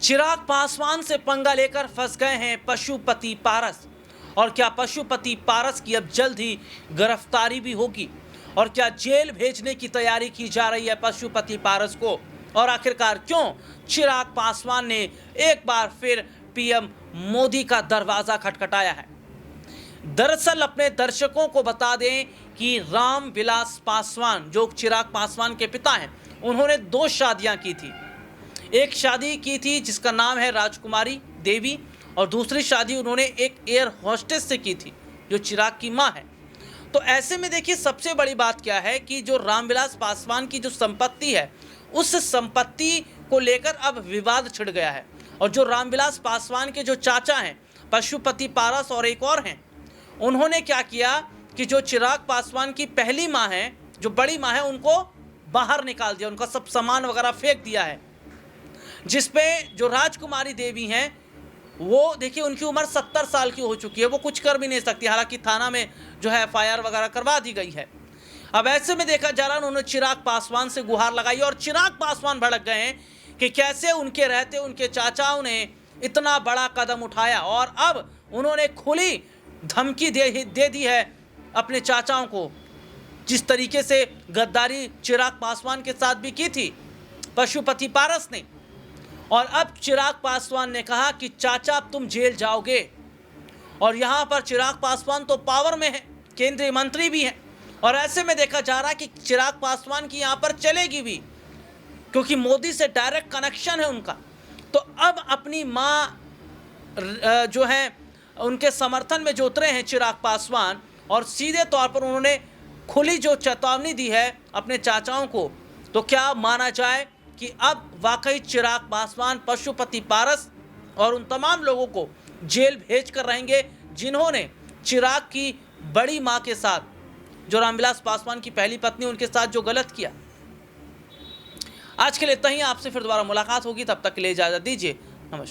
चिराग पासवान से पंगा लेकर फंस गए हैं पशुपति पारस। और क्या पशुपति पारस की अब जल्द ही गिरफ्तारी भी होगी? और क्या जेल भेजने की तैयारी की जा रही है पशुपति पारस को? और आखिरकार क्यों चिराग पासवान ने एक बार फिर पीएम मोदी का दरवाजा खटखटाया है? दरअसल अपने दर्शकों को बता दें कि रामविलास पासवान जो चिराग पासवान के पिता हैं, उन्होंने 2 शादियां की थी। एक शादी की थी जिसका नाम है राजकुमारी देवी, और दूसरी शादी उन्होंने एक एयर होस्टेस से की थी जो चिराग की मां है। तो ऐसे में देखिए, सबसे बड़ी बात क्या है कि जो रामविलास पासवान की जो संपत्ति है, उस संपत्ति को लेकर अब विवाद छिड़ गया है। और जो रामविलास पासवान के जो चाचा हैं पशुपति पारस और एक और हैं, उन्होंने क्या किया कि जो चिराग पासवान की पहली मां है, जो बड़ी मां है, उनको बाहर निकाल दिया, उनका सब सामान वगैरह फेंक दिया है। जिसपे जो राजकुमारी देवी हैं, वो देखिए उनकी उम्र 70 साल की हो चुकी है, वो कुछ कर भी नहीं सकती। हालांकि थाना में जो है एफआईआर वगैरह करवा दी गई है। अब ऐसे में देखा जा रहा है, उन्होंने चिराग पासवान से गुहार लगाई और चिराग पासवान भड़क गए हैं कि कैसे उनके रहते उनके चाचाओं ने इतना बड़ा कदम उठाया। और अब उन्होंने खुली धमकी दे दी है अपने चाचाओं को, जिस तरीके से गद्दारी चिराग पासवान के साथ भी की थी पशुपति पारस ने। और अब चिराग पासवान ने कहा कि चाचा अब तुम जेल जाओगे। और यहाँ पर चिराग पासवान तो पावर में है, केंद्रीय मंत्री भी हैं। और ऐसे में देखा जा रहा है कि चिराग पासवान की यहाँ पर चलेगी भी, क्योंकि मोदी से डायरेक्ट कनेक्शन है उनका। तो अब अपनी माँ जो है उनके समर्थन में जो उतरे हैं चिराग पासवान, और सीधे तौर पर उन्होंने खुली जो चेतावनी दी है अपने चाचाओं को। तो क्या माना जाए कि अब वाकई चिराग पासवान पशुपति पारस और उन तमाम लोगों को जेल भेज कर रहेंगे जिन्होंने चिराग की बड़ी मां के साथ, जो रामविलास पासवान की पहली पत्नी, उनके साथ जो गलत किया। आज के लिए इतना ही। आपसे फिर दोबारा मुलाकात होगी, तब तक के लिए इजाजत दीजिए। नमस्कार।